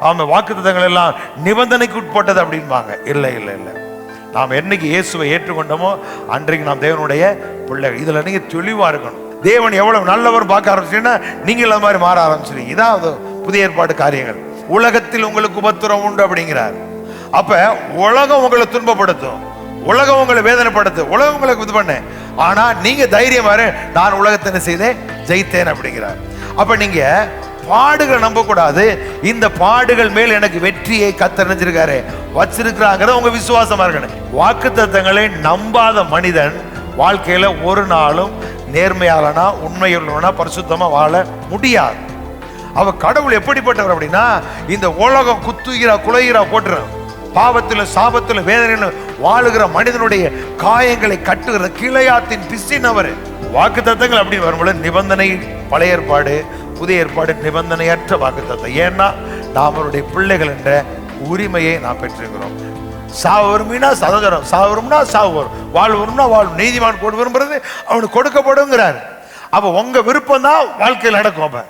அவன் வாக்குத்தத்தங்கள் எல்லாம் நிபந்தனைக்கு உட்பட்டது அப்படின்பாங்க. இல்லை இல்லை இல்லை, நாம் என்னைக்கு இயேசுவை ஏற்றுக்கொண்டோமோ அன்றைக்கு நாம் தேவனுடைய பிள்ளைகள். இதுல நீங்க தெளிவா இருக்கணும். தேவன் எவ்வளவு நல்லவர் பார்க்க ஆரம்பிச்சீங்கன்னா நீங்கள் அது மாதிரி மாற ஆரம்பிச்சிருங்க. இதான் புதிய ஏற்பாடு காரியங்கள். உலகத்தில் உங்களுக்கு உபத்திரம் உண்டு அப்படிங்கிறார். அப்ப உலகம் உங்களை துன்பப்படுத்தும், உலகம் உங்களை வேதனைப்படுத்தும், உலகம் உங்களுக்கு இது பண்ண, ஆனா நீங்க தைரியமா நான் உலகத்தை செய்தேன் ஜெயித்தேன் அப்படிங்கிறார். அப்ப நீங்க பாடுகள் நம்ப கூடாது. இந்த பாடுகள் மேல் எனக்கு வெற்றியை கர்த்தர் நினைச்சிருக்காரு வச்சிருக்கிறாங்கிறத உங்க விசுவாசமா இருக்கணும். வாக்குத்தத்தங்களை நம்பாத மனிதன் வாழ்க்கையில ஒரு நாளும் நேர்மையாளனா உண்மையுள்ளவனா பரிசுத்தமா வாழ முடியாது. அவ கடவுள் எப்படிப்பட்டவர் அப்படின்னா, இந்த உலகம் குத்துகிறா குலைகிறா போட்டுறான், பாவத்துல சாபத்துல வேதனையில வாழுகிற மனிதனுடைய காயங்களை கட்டுகிற கிளையாத்தின் பிசினவர். வாக்குத்தத்தங்கள் அப்படி வரும்போது நிபந்தனை பழைய ஏற்பாடு, புதிய ஏற்பாடு நிபந்தனையற்ற வாக்குத்தத்தம். ஏன்னா நாம் அவருடைய பிள்ளைகள் என்ற உரிமையை நாம் பெற்றிருக்கிறோம். சாவு வரும்னா சதந்திரம், சாவு வரும்னா சாவு வரும், வாழ்வு வரும்னா வாழும், நீதிமான் கொடு விரும்புறது அவனுக்கு கொடுக்கப்படுங்கிறார். அப்ப உங்க விருப்பம் தான் வாழ்க்கையில் நடக்கும். அப்ப